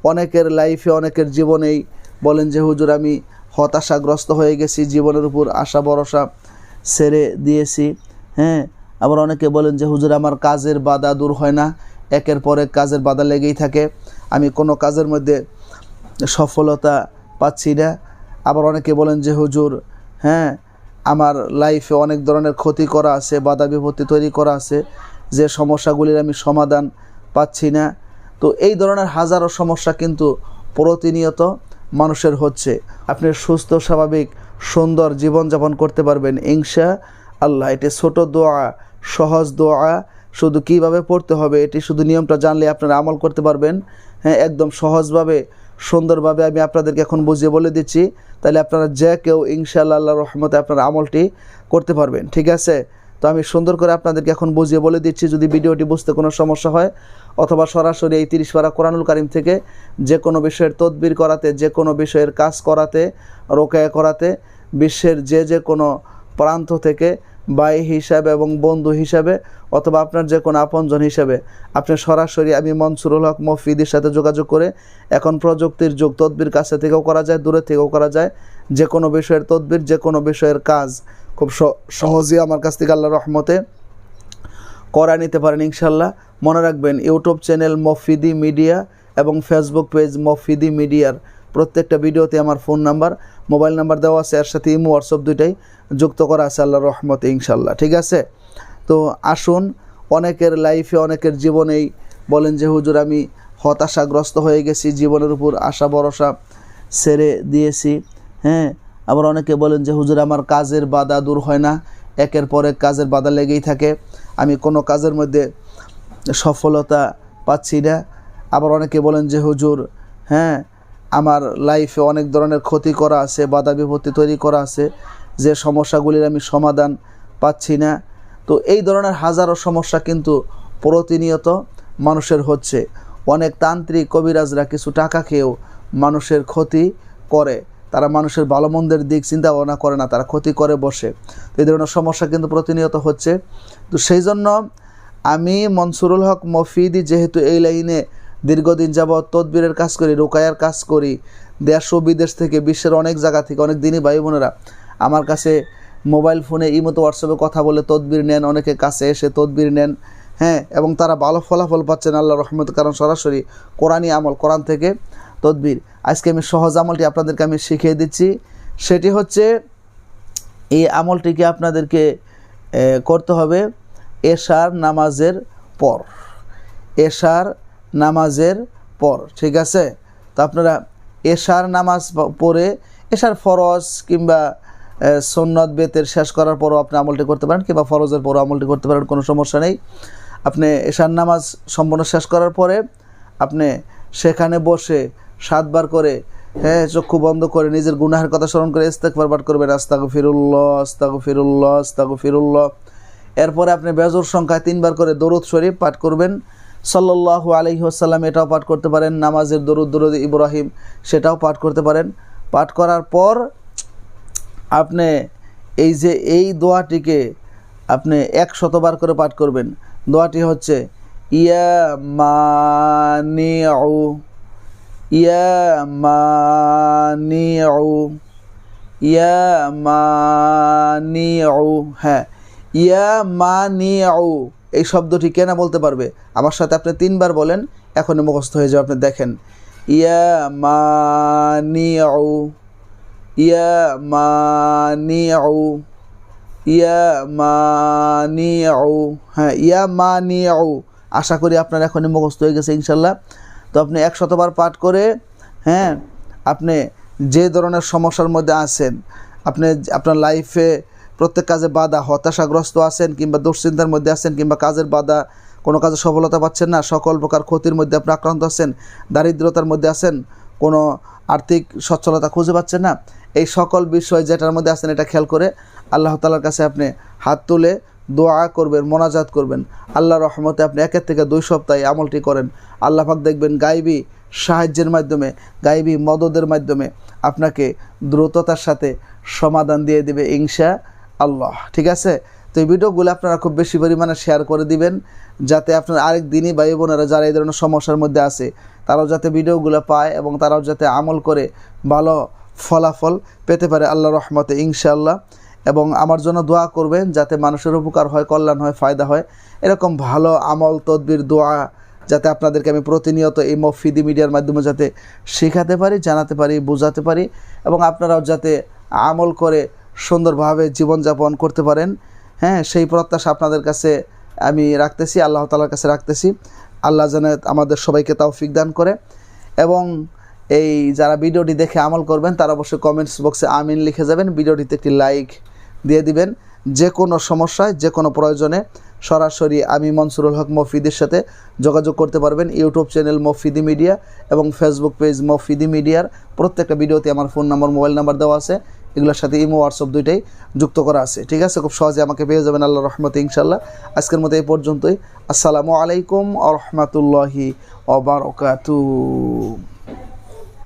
অনেকের লাইফে অনেকের জীবনেই বলেন যে হুজুর আমি হতাশাগ্রস্ত হয়ে গেছি, জীবনের উপর আশা ভরসা ছেড়ে দিয়েছি। হ্যাঁ, আবার অনেকে বলেন যে হুজুর আমার কাজের বাধা দূর হয় না, একের পর এক কাজের বাধা লেগেই থাকে, আমি কোনো কাজের মধ্যে সফলতা পাচ্ছি না। আবার অনেকে বলেন যে হুজুর হ্যাঁ আমার লাইফে অনেক ধরনের ক্ষতি করা আছে, বাধা বিপত্তি তৈরি করা আছে, যে সমস্যাগুলির আমি সমাধান পাচ্ছি না। তো এই ধরনের হাজারো সমস্যা কিন্তু প্রতিনিয়ত মানুষের হচ্ছে। আপনি সুস্থ স্বাভাবিক সুন্দর জীবনযাপন করতে পারবেন ইনশাআল্লাহ। এটি ছোট দোয়া, সহজ দোয়া, শুধু কিভাবে পড়তে হবে এটি শুধু নিয়মটা জানলে আপনারা আমল করতে পারবেন। হ্যাঁ, একদম সহজভাবে সুন্দরভাবে আমি আপনাদেরকে এখন বুঝিয়ে বলে দিচ্ছি, তাহলে আপনারা যে কেউ ইনশাআল্লাহ আল্লাহর রহমতে আপনারা আমলটি করতে পারবেন। ঠিক আছে, তো আমি সুন্দর করে আপনাদেরকে এখন বুঝিয়ে বলে দিচ্ছি। যদি ভিডিওটি বুঝতে কোনো সমস্যা হয় অথবা সরাসরি এই 30 পারা কোরআনুল কারীম থেকে যে কোনো বিষয়ের তদবির করাতে, যে কোনো বিষয়ের কাজ করাতে, রোকায়া করাতে, বিশ্বের যে কোনো প্রান্ত থেকে ভাই হিসাবে এবং বন্ধু হিসাবে অথবা আপনার যে কোনো আপনজন হিসাবে আপনি সরাসরি আমি মনসুরুল হক মফিদির সাথে যোগাযোগ করে, এখন প্রযুক্তির যুগ, তদবির কাছে থেকেও করা যায়, দূরে থেকেও করা যায়, যে কোনো বিষয়ের তদবির, যে কোনো বিষয়ের কাজ খুব সহজেই আমার কাছ থেকে আল্লাহর রহমতে করা নিতে পারেন ইনশাল্লাহ। মনে রাখবেন ইউটিউব চ্যানেল মফিদি মিডিয়া এবং ফেসবুক পেজ মফিদি মিডিয়ার প্রত্যেকটা ভিডিওতে আমার ফোন নাম্বার, মোবাইল নাম্বার দেওয়া আছে, এর সাথে ইমো হোয়াটসঅ্যাপ দুইটাই যুক্ত করা আছে আল্লাহর রহমতে ইনশাল্লাহ। ঠিক আছে, তো আসুন, অনেকের লাইফে অনেকের জীবনেই বলেন যে হুজুর আমি হতাশাগ্রস্ত হয়ে গেছি, জীবনের উপর আশা ভরসা ছেড়ে দিয়েছি। হ্যাঁ, আবার অনেকে বলেন যে হুজুর আমার কাজের বাধা দূর হয় না, একের পর এক কাজের বাধা লেগেই থাকে, আমি কোনো কাজের মধ্যে সফলতা পাচ্ছি না। আবার অনেকে বলেন যে হুজুর হ্যাঁ আমার লাইফে অনেক ধরনের ক্ষতি করা আছে, বাধা বিপত্তি তৈরি করা আছে, যে সমস্যাগুলির আমি সমাধান পাচ্ছি না। তো এই ধরনের হাজারো সমস্যা কিন্তু প্রতিনিয়ত মানুষের হচ্ছে। অনেক তান্ত্রিক কবিরাজরা কিছু টাকা খেয়েও মানুষের ক্ষতি করে, তারা মানুষের ভালো মন্দের দিক চিন্তা ভাবনা করে না, তারা ক্ষতি করে বসে। তো এই ধরনের সমস্যা কিন্তু প্রতিনিয়ত হচ্ছে। তো সেই জন্য আমি মনসুরুল হক মফিদি যেহেতু এই লাইনে দীর্ঘদিন যাবৎ তদবিরের কাজ করি, রোকায়ার কাজ করি, দেশ ও বিদেশ থেকে, বিশ্বের অনেক জায়গা থেকে অনেক দিনই ভাই বোনেরা আমার কাছে মোবাইল ফোনে ইমোতে হোয়াটসঅ্যাপে কথা বলে তদবির নেন, অনেকে কাছে এসে তদবির নেন। হ্যাঁ, এবং তারা ভালো ফলাফল পাচ্ছেন আল্লাহর রহমতে, কারণ সরাসরি কোরআনী আমল, কোরআন থেকে তদবির। আজকে আমি সহজ আমলটি আপনাদেরকে আমি শিখিয়ে দিচ্ছি। সেটি হচ্ছে এই আমলটিকে আপনাদেরকে করতে হবে এশার নামাজের পর, এশার নামাজের পর। ঠিক আছে, তো আপনারা এশার নামাজ পড়ে, এশার ফরজ কিংবা সুন্নত বেতের শেষ করার পরও আপনি আমলটি করতে পারেন, কিংবা ফরজের পরও আমলটি করতে পারেন, কোনো সমস্যা নেই। আপনি এশার নামাজ সম্পূর্ণ শেষ করার পরে আপনি সেখানে বসে 7 বার করে হ্যাঁ চক্ষু বন্ধ করে নিজের গুনাহের কথা স্মরণ করে ইস্তেগফার পাঠ করবেন, আস্তাগফিরুল্লাহ আস্তাগফিরুল্লাহ আস্তাগফিরুল্লাহ। এরপরে আপনি বেজোর সংখ্যায় 3 বার করে দরুদ শরীফ পাঠ করবেন, সাল্লাল্লাহু আলাইহি ওয়াসাল্লাম, এটাও পাঠ করতে পারেন। নামাজের দরুদ ইব্রাহিম সেটাও পাঠ করতে পারেন। পাঠ করার পর আপনি এই দোয়াটিকে আপনি 100 বার করে পাঠ করবেন। দোয়াটি হচ্ছে ইয়া মানিউ, ইয়া মানিউ, ইয়া মানিউ। হ্যাঁ, ইয়া মানিউ এই শব্দটি কেনা বলতে পারবে? আমার সাথে আপনি 3 বার বলেন, এখনই মুখস্থ হয়ে যাবে। আপনি দেখেন, ইয়া মানিউ, ইয়া মানিউ, ইয়া মানিউ। হ্যাঁ, ইয়া মানিউ। আশা করি আপনার এখনই মুখস্থ হয়ে গেছে ইনশাল্লাহ। তো আপনি 100 বার পাঠ করে হ্যাঁ আপনি যে ধরনের সমস্যার মধ্যে আছেন, আপনি আপনার লাইফে প্রত্যেক কাজে বাধা, হতাশাগ্রস্ত আছেন, কিংবা দুশ্চিন্তার মধ্যে আছেন, কিংবা কাজের বাধা, কোনো কাজে সফলতা পাচ্ছেন না, সকল প্রকার ক্ষতির মধ্যে আপনি আক্রান্ত আছেন, দারিদ্রতার মধ্যে আছেন, কোনো আর্থিক সচ্ছলতা খুঁজে পাচ্ছেন না, এই সকল বিষয় যেটার মধ্যে আছেন এটা খেয়াল করে আল্লাহ তাআলার কাছে আপনি হাত তুলে দোয়া করবেন, মোনাজাত করবেন। আল্লাহর রহমতে আপনি 1 থেকে 2 সপ্তাহে আমলটি করেন, আল্লাহ পাক দেখবেন গায়বী সাহায্যের মাধ্যমে, গায়বী মদদের মাধ্যমে আপনাকে দ্রুততার সাথে সমাধান দিয়ে দেবে ইনশাআল্লাহ। ঠিক আছে, তো তো এই ভিডিওগুলো আপনারা খুব বেশি পরিমাণে শেয়ার করে দিবেন, যাতে আপনার আরেক দিনই ভাই বোনেরা যারা এই ধরনের সমস্যার মধ্যে আছে তারাও যাতে ভিডিওগুলো পায় এবং তারাও যাতে আমল করে ভালো ফলাফল পেতে পারে আল্লাহর রহমতে ইনশাআল্লাহ। এবং আমার জন্য দোয়া করবেন যাতে মানুষের উপকার হয়, কল্যাণ হয়, ফায়দা হয়। এরকম ভালো আমল তদবির দোয়া যাতে আপনাদেরকে আমি প্রতিনিয়ত এই মফিদি মিডিয়ার মাধ্যমে যাতে শেখাতে পারি, জানাতে পারি, বোঝাতে পারি এবং আপনারাও যাতে আমল করে সুন্দরভাবে জীবনযাপন করতে পারেন। হ্যাঁ, সেই প্রত্যাশা আপনাদের কাছে আমি রাখতেছি, আল্লাহ তাআলার কাছে রাখতেছি। আল্লাহ যেন আমাদের সবাইকে তৌফিক দান করে। এবং এই যারা ভিডিওটি দেখে আমল করবেন তারা অবশ্যই কমেন্টস বক্সে আমিন লিখে যাবেন, ভিডিওটিতে একটি লাইক দিয়ে দিবেন। যে কোনো সমস্যায়, যে কোনো প্রয়োজনে সরাসরি আমি মনসুরুল হক মফিদির সাথে যোগাযোগ করতে পারবেন। ইউটিউব চ্যানেল মফিদি মিডিয়া এবং ফেসবুক পেজ মফিদি মিডিয়ার প্রত্যেকটা ভিডিওতে আমার ফোন নাম্বার, মোবাইল নাম্বার দেওয়া আছে। এগুলোর সাথে ইমো, হোয়াটসঅ্যাপ দুইটাই যুক্ত করা আছে। ঠিক আছে, খুব সহজে আমাকে পেয়ে যাবেন আল্লাহর রহমতে ইনশাআল্লাহ। আজকের মতো এই পর্যন্তই। আসসালামু আলাইকুম ওয়া রাহমাতুল্লাহি ওয়া বারাকাতুহু।